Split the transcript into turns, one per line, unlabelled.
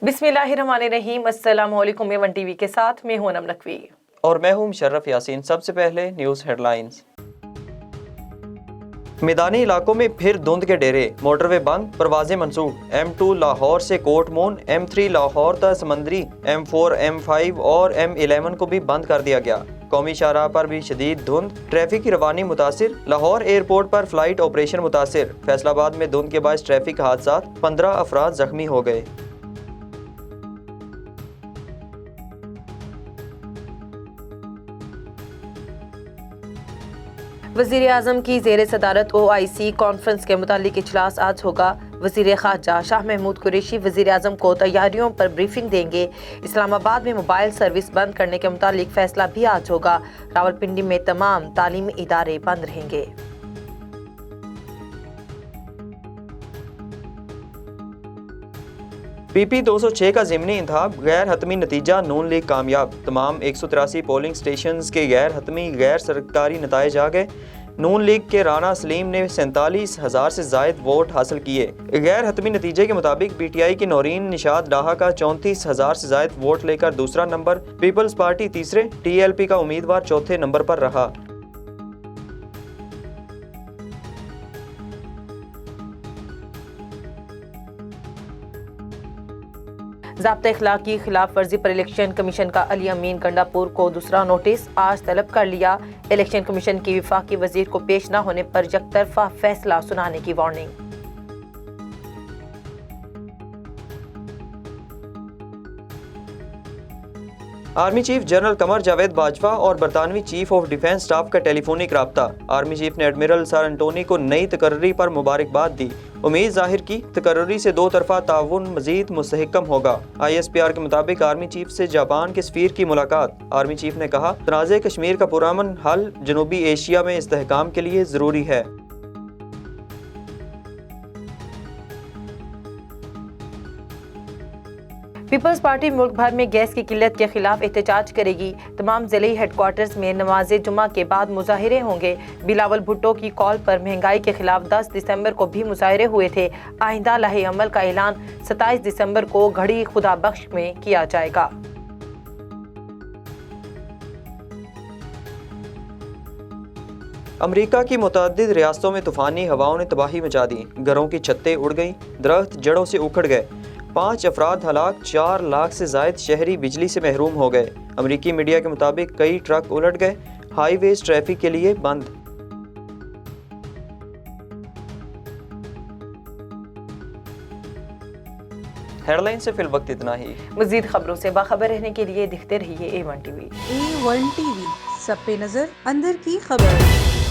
बिस्मिल्लाहिर्रहमानिर्रहीम। अस्सलाम वालेकुम। वन टीवी के साथ मैं हूं अनम नकवी
और मैं हूं मुशर्रफ यासीन। सबसे पहले न्यूज़ हेडलाइंस। मैदानी इलाकों में फिर धुंध के डेरे, मोटरवे बंद, परवाजें मंसूख। M2 लाहौर से कोटमोन, M3 लाहौर तक समंदरी, M4, M5 और M11 को भी बंद कर दिया गया। कौमी शाहराह पर भी शदीद धुंध, ट्रैफिक की रवानी मुतासिर। लाहौर एयरपोर्ट पर फ्लाइट ऑपरेशन मुतासिर। फैसलाबाद में धुंध के बायस ट्रैफिक हादसात, 15 अफराद जख्मी हो गए।
वज़ीर आज़म की ज़ेर सदारत OIC कॉन्फ्रेंस के मुतालिक इजलास आज होगा। वज़ीर ख़ारजा शाह महमूद कुरैशी वज़ीर आज़म को तैयारियों पर ब्रीफिंग देंगे। इस्लामाबाद में मोबाइल सर्विस बंद करने के मुतालिक फैसला भी आज होगा। रावलपिंडी में तमाम तालीमी इदारे बंद रहेंगे।
PP 206 का ज़िमनी इंतखाब गैर हतमी नतीजा, नून लीग कामयाब। तमाम 183 पोलिंग स्टेशंस के गैर हतमी गैर सरकारी नताइज आ गए। नून लीग के राना सलीम ने 47,000 से जायद वोट हासिल किए। गैर हतमी नतीजे के मुताबिक PTI की नौरीन निशात डाहा का 34,000 से जायद वोट लेकर दूसरा नंबर, पीपल्स पार्टी तीसरे, TLP का उम्मीदवार चौथे नंबर पर रहा।
ज़ाब्ता इखलाक की खिलाफ वर्जी पर इलेक्शन कमीशन का अली अमीन गंडापुर को दूसरा नोटिस आज तलब कर लिया। इलेक्शन कमीशन की वफाकी वजीर को पेश न होने पर यकतरफा फैसला सुनाने की warning.
Army chief general Qamar Javed Bajwa और बरतानवी चीफ ऑफ डिफेंस स्टाफ का टेलीफोनिक राब्ता। आर्मी चीफ ने एडमिरल सर एंटोनी को नई तकर्री पर मुबारकबाद दी। उम्मीद जाहिर की तकर्री से दो तरफा ताउन मजीद मुस्तहकम होगा। ISPR के मुताबिक आर्मी चीफ से जापान के सफीर की मुलाकात। आर्मी चीफ ने कहा, तनाज़े कश्मीर का पुरअमन हल जनूबी एशिया में इस्तेहकाम के लिए ज़रूरी है।
पीपल्स पार्टी मुल्क भर में गैस की किल्लत के खिलाफ एहतजाज करेगी। तमाम ज़िले हेडक्वार्टर्स में नमाज जुमा के बाद मुजाहिरे होंगे। बिलावल भुट्टो की कॉल पर महंगाई के खिलाफ 10 दिसंबर को भी मुजाहिरे हुए थे। आइंदा लाहे अमल का ऐलान 27 दिसंबर को घड़ी खुदा बख्श में किया जाएगा।
अमेरिका की मुतअद्दिद रियासतों में तूफानी हवाओं ने तबाही मचा दी। घरों की छतें उड़ गईं, दरख्त जड़ों से उखड़ गए। 5 अफराद हलाक, 4 लाख से जायद शहरी बिजली से महरूम हो गए। अमेरिकी मीडिया के मुताबिक कई ट्रक उलट गए। हाईवेज ट्रैफिक के लिए बंद। हेडलाइन से फिल वक्त इतना ही।
मजीद खबरों से बाखबर रहने के लिए देखते रहिए A1 TV।
A1 TV, सब पे नजर, अंदर की खबर।